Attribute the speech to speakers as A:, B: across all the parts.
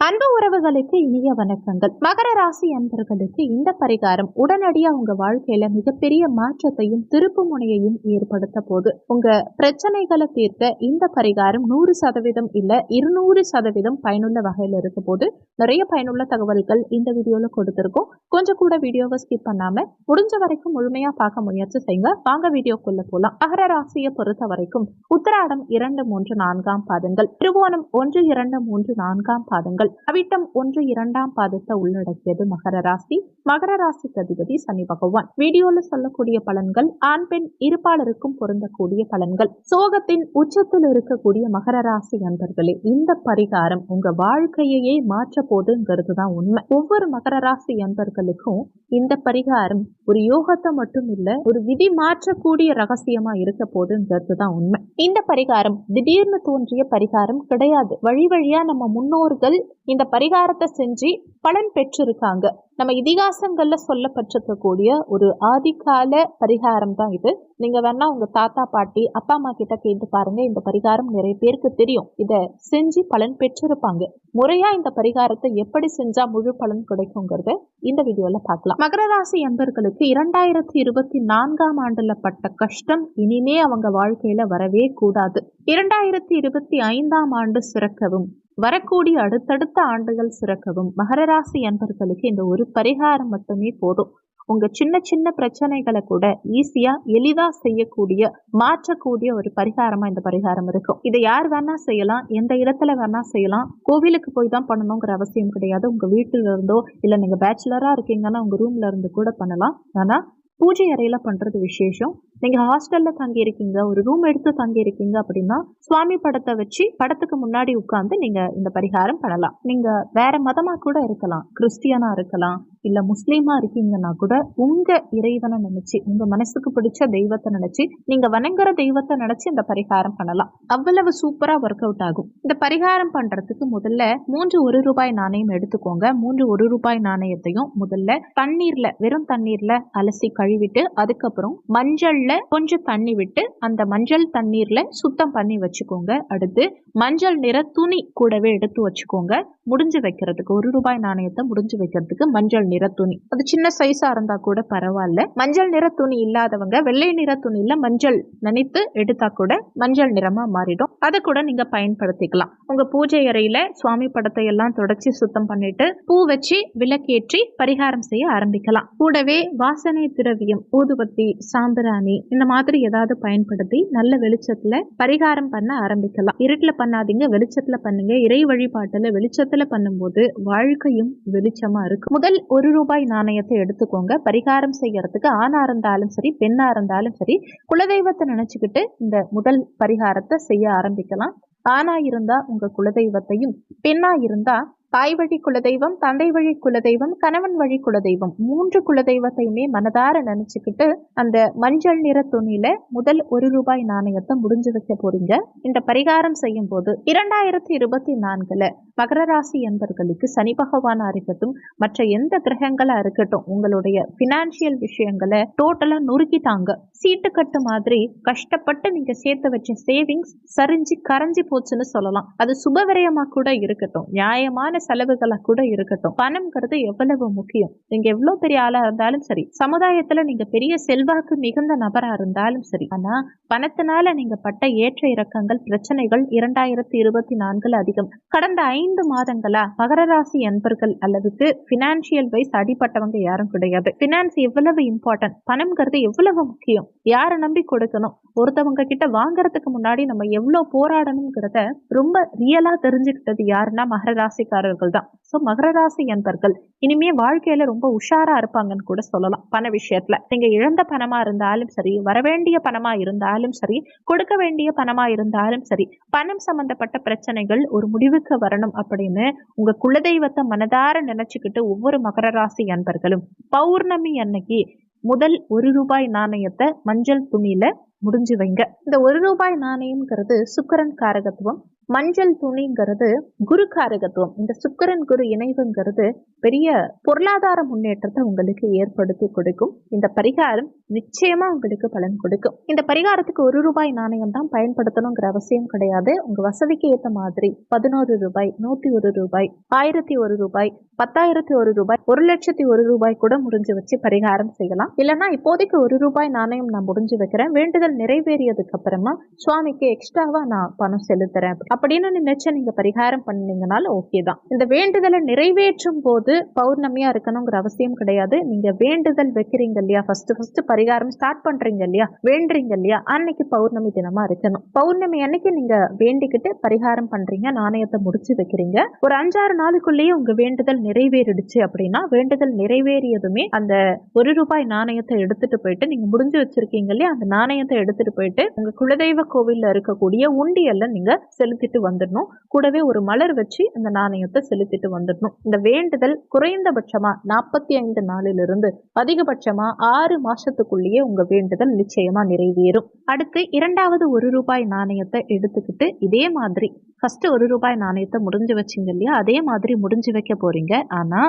A: அன்பு உறவுகளுக்கு இனிய வணக்கங்கள். மகர ராசி அன்பர்களுக்கு இந்த பரிகாரம் உடனடியா உங்க வாழ்க்கையில மிகப்பெரிய மாற்றத்தையும் திருப்பு முனையையும் ஏற்படுத்த போது உங்க பிரச்சனைகளை தீர்க்க இந்த பரிகாரம் 100% இல்ல 200% பயனுள்ள வகையில இருக்க போது நிறைய பயனுள்ள தகவல்கள் இந்த வீடியோல கொடுத்திருக்கோம். கொஞ்சம் கூட வீடியோவை ஸ்கிப் பண்ணாம முடிஞ்ச வரைக்கும் முழுமையா பார்க்க முயற்சி செய்யுங்க. வாங்க வீடியோக்குள்ள போலாம். மகர ராசியை பொறுத்த வரைக்கும் உத்திராடம் 2, 3, 4 பாதங்கள், திருவோணம் 1, 2, 3, 4 பாதங்கள், அவிட்டம் 1, 2 பாதத்தை உள்ளடக்கியது மகர ராசி. மகர ராசிக்கு அதிபதி சனி பகவான். வீடியோல சொல்லக்கூடிய பலன்கள் ஆண் பெண் இருப்பாளருக்கும் பொருந்தக்கூடிய பலன்கள். சோகத்தின் உச்சத்தில் இருக்கக்கூடிய மகர ராசி அன்பர்களே, இந்த பரிகாரம் உங்க வாழ்க்கையே மாற்ற போதுங்கிறது தான் உண்மை. ஒவ்வொரு மகர ராசி அன்பர்களுக்கும் இந்த பரிகாரம் ஒரு யோகத்தை மட்டும் இல்ல, ஒரு விதி மாற்றக்கூடிய ரகசியமா இருக்க போதுங்கிறது தான் உண்மை. இந்த பரிகாரம் திடீர்னு தோன்றிய பரிகாரம் கிடையாது. வழி வழியா நம்ம முன்னோர்கள் இந்த பரிகாரத்தை செஞ்சு பலன் பெற்றிருக்காங்க. நம்ம இதிகாசங்கள்ல சொல்லப்பட்டிருக்கக்கூடிய ஒரு ஆதிகால பரிகாரம் தான் இது. நீங்க வேணா உங்க தாத்தா பாட்டி அப்பா அம்மா கிட்ட கேட்டு பாருங்க. இந்த பரிகாரம் நிறைய பேருக்கு தெரியும். இத செஞ்சு பலன் பெற்றிருப்பாங்க. முறையா இந்த பரிகாரத்தை எப்படி செஞ்சா முழு பலன் கிடைக்குங்கிறத இந்த வீடியோல பார்க்கலாம். மகர ராசி அன்பர்களுக்கு 2024 ஆண்டுல பட்ட கஷ்டம் இனிமே அவங்க வாழ்க்கையில வரவே கூடாது. 2025 ஆண்டு சிறக்கவும், வரக்கூடிய அடுத்தடுத்த ஆண்டுகள் சிறக்கவும் மகர ராசி அன்பர்களுக்கு இந்த ஒரு பரிகாரம் மட்டுமே போதும். உங்க சின்ன சின்ன பிரச்சனைகளை கூட ஈஸியா எளிதா செய்யக்கூடிய மாற்றக்கூடிய ஒரு பரிகாரமா இந்த பரிகாரம் இருக்கும். இதை யார் வேணா செய்யலாம், எந்த இடத்துல வேணா செய்யலாம். கோவிலுக்கு போய் தான் பண்ணணுங்கிற அவசியம் கிடையாது. உங்க வீட்டுல இருந்தோ இல்ல நீங்க பேச்சுலரா இருக்கீங்கன்னா உங்க ரூம்ல இருந்து கூட பண்ணலாம். ஆனா பூஜை அறையில பண்றது விசேஷம். நீங்க ஹாஸ்டல்ல தங்கி இருக்கீங்க, ஒரு ரூம் எடுத்து தங்கி இருக்கீங்க அப்படின்னா சுவாமி படத்தை வச்சு படத்துக்கு முன்னாடி உட்கார்ந்து நீங்க இந்த பரிகாரம் பண்ணலாம். நீங்க வேற மதமா கூட இருக்கலாம், கிறிஸ்டியனா இருக்கலாம், இல்ல முஸ்லீமா இருக்கீங்கன்னா கூட உங்க இறைவனை நினைச்சு, உங்க மனசுக்கு பிடிச்ச தெய்வத்தை நினைச்சு, நீங்க வணங்குற தெய்வத்தை நினைச்சு இந்த பரிகாரம் பண்ணலாம். அவ்வளவு சூப்பரா ஒர்க் அவுட் ஆகும். இந்த பரிகாரம் பண்றதுக்கு முதல்ல 3 1 ரூபாய் நாணயம் எடுத்துக்கோங்க. 3 1 ரூபாய் நாணயத்தையும் முதல்ல தண்ணீர்ல, வெறும் தண்ணீர்ல அலசி கழுவிட்டு, அதுக்கப்புறம் மஞ்சள்ல கொஞ்சம் தண்ணி விட்டு அந்த மஞ்சள் தண்ணீர்ல சுத்தம் பண்ணி வச்சுக்கோங்க. அடுத்து மஞ்சள் நிற துணி கூடவே எடுத்து வச்சுக்கோங்க. முடிஞ்சு வைக்கிறதுக்கு 1 ரூபாய் நாணயத்தை முடிஞ்சு வைக்கிறதுக்கு மஞ்சள் நிற துணி, அது சின்ன சைஸா இருந்தா கூட பரவாயில்ல. மஞ்சள் நிற துணி இல்லாதவங்க வெள்ளை நிற துணியில மஞ்சள் நினைத்து எடுத்தா கூட மஞ்சள் நிறமா மாறிடும். அதை கூட நீங்க பயன்படுத்திக்கலாம். உங்க பூஜை அறையில சுவாமி படத்தை எல்லாம் தொடச்சி சுத்தம் பண்ணிட்டு பூ வச்சு விளக்கேற்றி பரிகாரம் செய்ய ஆரம்பிக்கலாம். கூடவே வாசனை திரவியம், ஊதுபத்தி, சாம்பிராணி இந்த மாதிரி ஏதாவது பயன்படுத்தி நல்ல வெளிச்சத்துல பரிகாரம் பண்ண ஆரம்பிக்கலாம். இருட்டுல பண்ணாதீங்க, வெளிச்சத்துல பண்ணுங்க. இறை வழிபாட்டுல வெளிச்சத்துல பண்ணும்போது வாழ்க்கையும் வெளிச்சமா இருக்கு. முதல் 1 ரூபாய் நாணயத்தை எடுத்துக்கோங்க. பரிகாரம் செய்யறதுக்கு ஆணா இருந்தாலும் சரி பெண்ணா இருந்தாலும் சரி குலதெய்வத்தை நினைச்சுக்கிட்டு இந்த முதல் பரிகாரத்தை செய்ய ஆரம்பிக்கலாம். ஆணா இருந்தா உங்க குலதெய்வத்தையும், பெண்ணா இருந்தா தாய் வழி குலதெய்வம், தந்தை வழி குலதெய்வம், கணவன் வழி குலதெய்வம், 3 குலதெய்வத்தையுமே மனதார நினைச்சுக்கிட்டு அந்த மஞ்சள் நிற துணியில முதல் 1 ரூபாய் நாணயத்தை முடிஞ்சு வைக்க போறீங்க. இந்த பரிகாரம் செய்யும் போது 2024 மகர ராசி என்பர்களுக்கு சனி பகவானா இருக்கட்டும், மற்ற எந்த கிரகங்களா இருக்கட்டும், உங்களுடைய பினான்சியல் விஷயங்களை டோட்டலா நொறுக்கிட்டாங்க. சீட்டு கட்டு மாதிரி கஷ்டப்பட்டு நீங்க சேர்த்து வச்ச சேவிங்ஸ் சரிஞ்சு கரைஞ்சி போச்சுன்னு சொல்லலாம். அது சுபவிரயமா கூட இருக்கட்டும், நியாயமான செலவுகளா கூட இருக்கட்டும். பணம்ங்கிறது எவ்வளவு முக்கியம். நீங்க எவ்வளவு பெரிய ஆளா இருந்தாலும் சரி, சமுதாயத்துல நீங்க பெரிய செல்வாக்கு மிகுந்த நபரா இருந்தாலும் சரி, ஆனா பணத்தினால நீங்க பட்ட ஏற்ற இறக்கங்கள், பிரச்சனைகள் 2024 அதிகம். கடந்த 5 மாதங்களா மகர ராசி அன்பர்கள் அளவுக்கு பினான்சியல் வைஸ் அடிப்பட்டவங்க யாரும் கிடையாது. பினான்ஸ் எவ்வளவு இம்பார்ட்டன்ட், பணம்ங்கிறது எவ்வளவு முக்கியம், யாரை நம்பி கொடுக்கணும், ஒருத்தவங்க கிட்ட வாங்கறதுக்கு முன்னாடி நம்ம எவ்வளவு போராடணுங்கிறத ரொம்ப ரியலா தெரிஞ்சுக்கிட்டது யாருன்னா மகர ராசிக்காரர்கள் தான். சோ மகர ராசி அன்பர்கள் இனிமே வாழ்க்கையில ரொம்ப உஷாரா இருப்பாங்கன்னு கூட சொல்லலாம். பண விஷயத்துல நீங்க இழந்த பணமா இருந்தாலும் சரி, வரவேண்டிய பணமா இருந்தாலும் சரி, கொடுக்க வேண்டிய பணமா இருந்தாலும் சரி, பணம் சம்பந்தப்பட்ட பிரச்சனைகள் ஒரு முடிவுக்கு வரணும் அப்படின்னு உங்க குலதெய்வத்தை மனதார நினைச்சுக்கிட்டு ஒவ்வொரு மகர ராசி அன்பர்களும் பௌர்ணமி அன்னைக்கு முதல் 1 ரூபாய் நாணயத்தை மஞ்சள் துணியில முடிஞ்சு வைங்க. இந்த 1 ரூபாய் நாணயம்ங்கிறது சுக்கிரன் காரகத்துவம். மஞ்சள் துணிங்கிறது குரு காரகத்துவம். இந்த சுக்கிரன் குரு இணைவுங்கிறது பெரிய பொருளாதார முன்னேற்றத்தை உங்களுக்கு ஏற்படுத்தி கொடுக்கும். இந்த பரிகாரம் நிச்சயமா உங்களுக்கு பலன் கொடுக்கும். இந்த பரிகாரத்துக்கு ₹1 நாணயம் தான் பயன்படுத்தணுங்கிற அவசியம் கிடையாது. உங்க வசதிக்கு ஏற்ற மாதிரி ₹11, ₹101, ₹1001, ₹10,001, ₹1,01,000 கூட முடிஞ்சு வச்சு பரிகாரம் செய்யலாம். இல்லைன்னா இப்போதைக்கு ₹1 நாணயம் நான் முடிஞ்சு வைக்கிறேன், வேண்டுதல் நிறைவேறியதுக்கு அப்புறமா சுவாமிக்கு எக்ஸ்ட்ராவா நான் பணம் செலுத்துறேன் அப்படின்னு நினைச்சு நீங்க பரிகாரம் பண்ணீங்கனாலும் ஓகே தான். இந்த வேண்டுதலை நிறைவேற்றும் போது பௌர்ணமியா இருக்கணுங்கிற அவசியம் கிடையாது. நீங்க வேண்டுதல் வைக்கிறீங்க இல்லையா, ஃபர்ஸ்ட் பரிகாரம் ஸ்டார்ட் பண்றீங்க இல்லையா, வேண்டுறீங்க இல்லையா, அன்னைக்கு பௌர்ணமி தினமா இருக்கணும். பௌர்ணமி அன்னைக்கு நீங்க வேண்டிக்கிட்டு பரிகாரம் பண்றீங்க, நாணயத்தை முடிச்சு வைக்கிறீங்க. ஒரு 5-6 நாளுக்குள்ளேயே உங்க வேண்டுதல் நிறைவேறிடுச்சு அப்படின்னா, வேண்டுதல் நிறைவேறியதுமே அந்த ₹1 நாணயத்தை எடுத்துட்டு போயிட்டு, நீங்க முடிஞ்சு வச்சிருக்கீங்க இல்லையா, அந்த நாணயத்தை எடுத்துட்டு போயிட்டு உங்க குலதெய்வ கோவில்ல இருக்கக்கூடிய உண்டியல்ல நீங்க செலுத்திட்டு வந்துடணும். கூடவே ஒரு மலர் வச்சு அந்த நாணயத்தை செலுத்திட்டு வந்துடணும். இந்த வேண்டுதல் குறைந்தபட்சமா 45 நாளிலிருந்து அதிகபட்சமா 6 மாசத்துக்குள்ளேயே உங்க வேண்டுதல் நிச்சயமா நிறைவேறும். அடுத்து 2வது ₹1 நாணயத்தை எடுத்துக்கிட்டு இதே மாதிரி ஃபர்ஸ்ட் ₹1 நாணயத்தை முடிஞ்சு வச்சிங்க இல்லையா, அதே மாதிரி முடிஞ்சு வைக்க போறீங்க. ஆனா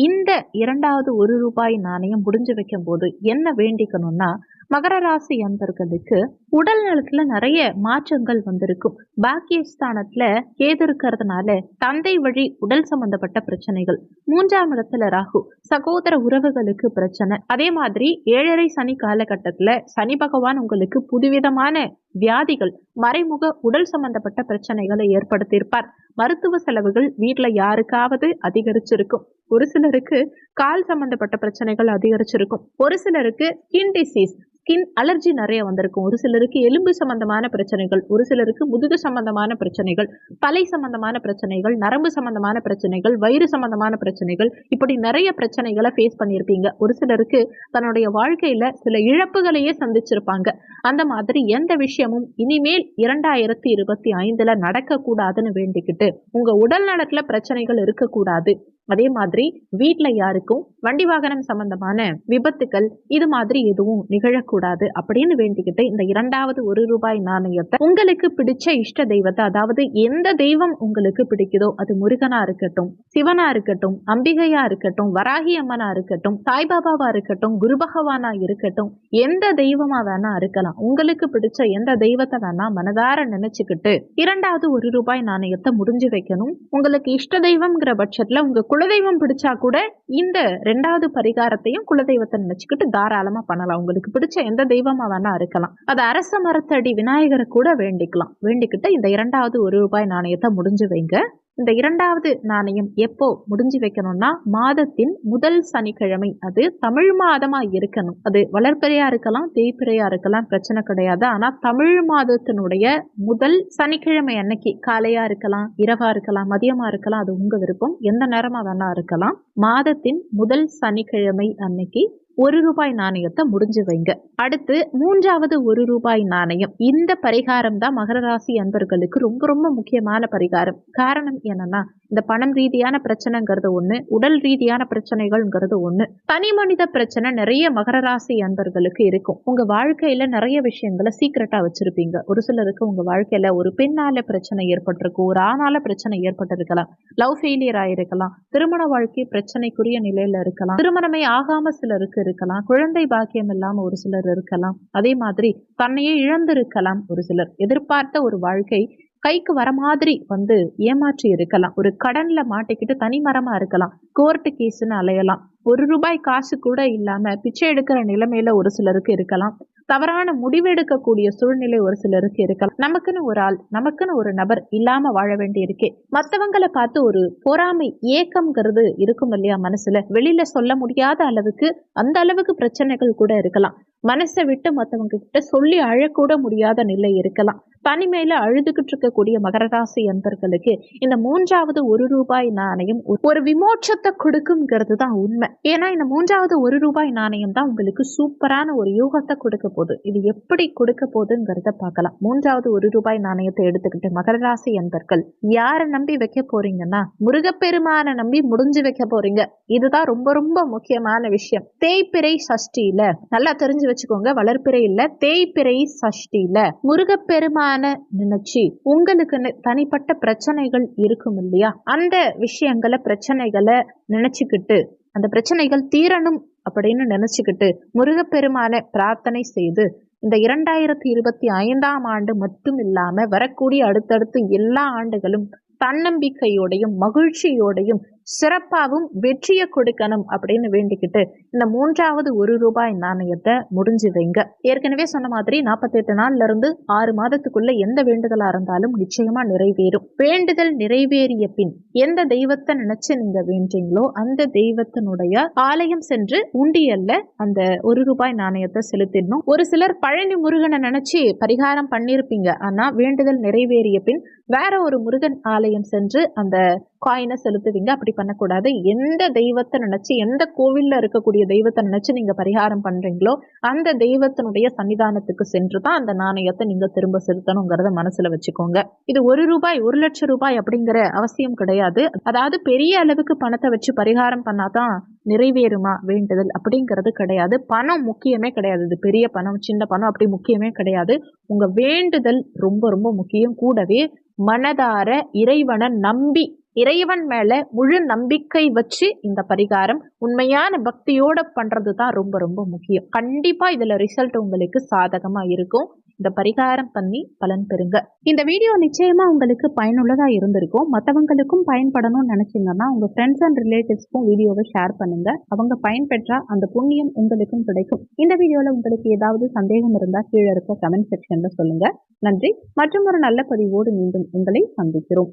A: இந்த 2வது ₹1 நாணயம் முடிஞ்சு வைக்கும் போது என்ன வேண்டிக்கணும்னா, மகர ராசி அன்பர்களுக்கு உடல் நலத்துல நிறைய மாற்றங்கள் வந்திருக்கும். பாக்கியஸ்தானத்துல கேது இருக்கிறதுனால தந்தை வழி உடல் சம்பந்தப்பட்ட பிரச்சனைகள், 3ஆம் இடத்துல ராகு, சகோதர உறவுகளுக்கு பிரச்சனை. அதே மாதிரி 7.5 சனி காலகட்டத்துல சனி பகவான் உங்களுக்கு புதுவிதமான வியாதிகள், மறைமுக உடல் சம்பந்தப்பட்ட பிரச்சனைகளை ஏற்படுத்தியிருப்பார். மருத்துவ செலவுகள் வீட்டுல யாருக்காவது அதிகரிச்சிருக்கும். ஒரு சிலருக்கு கால் சம்பந்தப்பட்ட பிரச்சனைகள் அதிகரிச்சிருக்கும். ஒரு சிலருக்கு ஸ்கின் டிசீஸ், ஸ்கின் அலர்ஜி நிறைய வந்திருக்கும். ஒரு சிலருக்கு எலும்பு சம்பந்தமான பிரச்சனைகள், ஒரு சிலருக்கு முதுகு சம்பந்தமான பிரச்சனைகள், தலை சம்பந்தமான பிரச்சனைகள், நரம்பு சம்பந்தமான பிரச்சனைகள், வயிறு சம்பந்தமான பிரச்சனைகள், இப்படி நிறைய பிரச்சனைகளை ஃபேஸ் பண்ணியிருப்பீங்க. ஒரு சிலருக்கு தன்னுடைய வாழ்க்கையில சில இழப்புகளையே சந்திச்சிருப்பாங்க. அந்த மாதிரி எந்த விஷயமும் இனிமேல் 2025 நடக்க கூடாதுன்னு வேண்டிக்கிட்டு, உங்க உடல் நலத்துல பிரச்சனைகள் இருக்கக்கூடாது, அதே மாதிரி வீட்டுல யாருக்கும் வண்டி வாகனம் சம்பந்தமான விபத்துக்கள் இது மாதிரி எதுவும் நிகழக்கூடாது அப்படின்னு வேண்டிக்கிட்டு இந்த 2வது ₹1 நாணயத்தை உங்களுக்கு பிடிச்ச இஷ்ட தெய்வத்தை, அதாவது எந்த தெய்வம் உங்களுக்கு பிடிக்குதோ, அது முருகனா இருக்கட்டும், சிவனா இருக்கட்டும், அம்பிகையா இருக்கட்டும், வராகி அம்மனா இருக்கட்டும், சாய்பாபாவா இருக்கட்டும், குரு பகவானா இருக்கட்டும், எந்த தெய்வமா வேணா இருக்கலாம், உங்களுக்கு பிடிச்ச எந்த தெய்வத்தை வேணா மனதார நினைச்சுக்கிட்டு 2வது ₹1 நாணயத்தை முடிஞ்சு வைக்கணும். உங்களுக்கு இஷ்ட தெய்வம்ங்கிற பட்சத்துல உங்க குலதெய்வம் பிடிச்சா கூட இந்த 2வது பரிகாரத்தையும் குலதெய்வத்தை நினைச்சுக்கிட்டு தாராளமா பண்ணலாம். உங்களுக்கு பிடிச்ச எந்த தெய்வமா வேணா இருக்கலாம். அது அரச மரத்தடி விநாயகரை கூட வேண்டிக்கலாம். வேண்டிக்கிட்டு இந்த 2வது ₹1 நாணயத்தை முடிஞ்சு வைங்க. இந்த 2வது நாணயம் எப்போ முடிஞ்சு வைக்கணும்னா, மாதத்தின் முதல் சனிக்கிழமை, அது தமிழ் மாதமா இருக்கணும். அது வளர்பிறையா இருக்கலாம், தேய்பிறையா இருக்கலாம், பிரச்சனை கிடையாது. ஆனா தமிழ் மாதத்தினுடைய முதல் சனிக்கிழமை அன்னைக்கு காலையா இருக்கலாம், இரவா இருக்கலாம், மதியமா இருக்கலாம், அது உங்க விருப்பம், எந்த நேரமா வேணா இருக்கலாம். மாதத்தின் முதல் சனிக்கிழமை அன்னைக்கு ₹1 நாணயத்தை முடிஞ்சு வைங்க. அடுத்து 3வது ₹1 நாணயம். இந்த பரிகாரம் தான் மகர ராசி அன்பர்களுக்கு ரொம்ப ரொம்ப முக்கியமான பரிகாரம். காரணம் என்னன்னா, இந்த பணம் ரீதியான பிரச்சனைங்கிறது ஒண்ணு, உடல் ரீதியான பிரச்சனைகள்ங்கிறது ஒண்ணு. தனி மனித பிரச்சனை நிறைய மகர ராசி அன்பர்களுக்கு இருக்கும். உங்க வாழ்க்கையில நிறைய விஷயங்களை சீக்கிரட்டா வச்சிருப்பீங்க. ஒரு சிலருக்கு உங்க வாழ்க்கையில ஒரு பெண்ணால பிரச்சனை ஏற்பட்டிருக்கும், ஒரு ஆணால பிரச்சனை ஏற்பட்டிருக்கலாம், லவ் ஃபெயிலியர் ஆயிருக்கலாம், திருமண வாழ்க்கை பிரச்சனைக்குரிய நிலையில இருக்கலாம், திருமணமே ஆகாம சிலருக்கு இருக்கலாம், குழந்தை பாக்கியம் இல்லாம ஒரு சிலர் இருக்கலாம், அதே மாதிரி தன்னையே இழந்திருக்கலாம், ஒரு சிலர் எதிர்பார்த்த ஒரு வாழ்க்கை கைக்கு வர மாதிரி வந்து ஏமாற்றி இருக்கலாம், ஒரு கடன்ல மாட்டிக்கிட்டு தனிமரமா இருக்கலாம், கோர்ட்டு கேஸ்ன்னு அலையலாம், ₹1 காசு கூட இல்லாம பிச்சை எடுக்கிற நிலைமையில ஒரு சிலருக்கு இருக்கலாம், தவறான முடிவெடுக்கக்கூடிய சூழ்நிலை ஒரு சிலருக்கு இருக்கலாம். நமக்குன்னு ஒரு ஆள், நமக்குன்னு ஒரு நபர் இல்லாம வாழ வேண்டி இருக்கே. மற்றவங்களை பார்த்து ஒரு பொறாமை ஏக்கம்ங்கிறது இருக்கும் இல்லையா மனசுல, வெளியில சொல்ல முடியாத அளவுக்கு அந்த அளவுக்கு பிரச்சனைகள் கூட இருக்கலாம். மனசை விட்டு மற்றவங்க கிட்ட சொல்லி அழக்கூட முடியாத நிலை இருக்கலாம். தனிமையில அழுதுகிட்டு இருக்கக்கூடிய மகர ராசி அன்பர்களுக்கு இந்த 3வது ₹1 நாணயம் ஒரு விமோட்சத்தை கொடுக்கும்ங்கிறது தான் உண்மை. ஏன்னா இந்த 3வது ₹1 நாணயம் தான் உங்களுக்கு சூப்பரான ஒரு யோகத்தை கொடுக்க போகுது. இது எப்படி கொடுக்க போகுதுங்கிறத பார்க்கலாம். 3வது ₹1 நாணயத்தை எடுத்துக்கிட்டு மகர ராசி அன்பர்கள் யாரை நம்பி வைக்க போறீங்கன்னா, முருகப்பெருமான நம்பி முடிஞ்சு வைக்க போறீங்க. இதுதான் ரொம்ப ரொம்ப முக்கியமான விஷயம். தேய்பிறை சஷ்டியில நல்லா தெரிஞ்சு வச்சுக்கோங்க, வளர்ப்பிறை இல்ல, தேய்பிறை சஷ்டியில முருகப்பெருமான தீர்மானம் நினைச்சு உங்களுக்கு தனிப்பட்ட பிரச்சனைகள் இருக்கும் இல்லையா, அந்த விஷயங்களை பிரச்சனைகளை நினைச்சுக்கிட்டு அந்த பிரச்சனைகள் தீரணும் அப்படின்னு நினைச்சுக்கிட்டு முருகப்பெருமான பிரார்த்தனை செய்து இந்த 2025ஆம் ஆண்டு மட்டும் இல்லாம வரக்கூடிய அடுத்தடுத்து எல்லா ஆண்டுகளும் தன்னம்பிக்கையோடையும் மகிழ்ச்சியோடையும் சிறப்பாகவும் வெற்றியை கொடுக்கணும் அப்படின்னு வேண்டிக்கிட்டு இந்த 3வது ₹1 நாணயத்தை முடிஞ்சு வைங்க. ஏற்கனவே சொன்ன மாதிரி 48 நாள்ல இருந்து 6 மாதத்துக்குள்ள எந்த வேண்டுதலா இருந்தாலும் நிச்சயமா நிறைவேறும். வேண்டுதல் நிறைவேறிய பின் எந்த தெய்வத்தை நினைச்சு நீங்க வேண்டீங்களோ அந்த தெய்வத்தினுடைய ஆலயம் சென்று உண்டியல்ல அந்த ₹1 நாணயத்தை செலுத்திடணும். ஒரு சிலர் பழனி முருகனை நினைச்சு பரிகாரம் பண்ணிருப்பீங்க. ஆனா வேண்டுதல் நிறைவேறிய பின் வேற ஒரு முருகன் ஆலயம் சென்று அந்த காயினை செலுத்துவீங்க. அப்படி பண்ணக்கூடாது. எந்த தெய்வத்தை நினைச்சு எந்த கோவில்ல இருக்கக்கூடிய தெய்வத்தை நினைச்சு நீங்க பரிகாரம் பண்றீங்களோ அந்த தெய்வத்தினுடைய சன்னிதானத்துக்கு சென்றுதான் அந்த நாணயத்தை நீங்க திரும்ப செலுத்தணுங்கிறத மனசுல வச்சுக்கோங்க. இது ₹1 1,00,000 அப்படிங்கிற அவசியம் கிடையாது. அதாவது பெரிய அளவுக்கு பணத்தை வச்சு பரிகாரம் பண்ணாதான் நிறைவேறுமா வேண்டுதல் அப்படிங்கிறது கிடையாது. பணம் முக்கியமே கிடையாது. இது பெரிய பணம் சின்ன பணம் அப்படி முக்கியமே கிடையாது. உங்க வேண்டுதல் ரொம்ப ரொம்ப முக்கியம். கூடவே மனதார இறைவனை நம்பி இறைவன் மேல முழு நம்பிக்கை வச்சு இந்த பரிகாரம் உண்மையான பக்தியோட பண்றது தான் ரொம்ப ரொம்ப முக்கியம். கண்டிப்பா இதுல ரிசல்ட் உங்களுக்கு சாதகமா இருக்கும். இந்த பரிகாரம் பண்ணி பலன் பெறுங்க. இந்த வீடியோ நிச்சயமா உங்களுக்கு பயனுள்ளதா இருந்திருக்கும். மற்றவங்களுக்கும் பயன்படணும்னு நினைச்சீங்கன்னா உங்க ஃப்ரெண்ட்ஸ் அண்ட் ரிலேட்டிவ்ஸ்க்கும் வீடியோவை ஷேர் பண்ணுங்க. அவங்க பயன்பெற்றா அந்த புண்ணியம் உங்களுக்கும் கிடைக்கும். இந்த வீடியோல உங்களுக்கு ஏதாவது சந்தேகம் இருந்தா கீழே இருக்க கமெண்ட் செக்ஷன்ல சொல்லுங்க. நன்றி. மற்றும் ஒரு நல்ல பதிவோடு மீண்டும் உங்களை சந்திக்கிறோம்.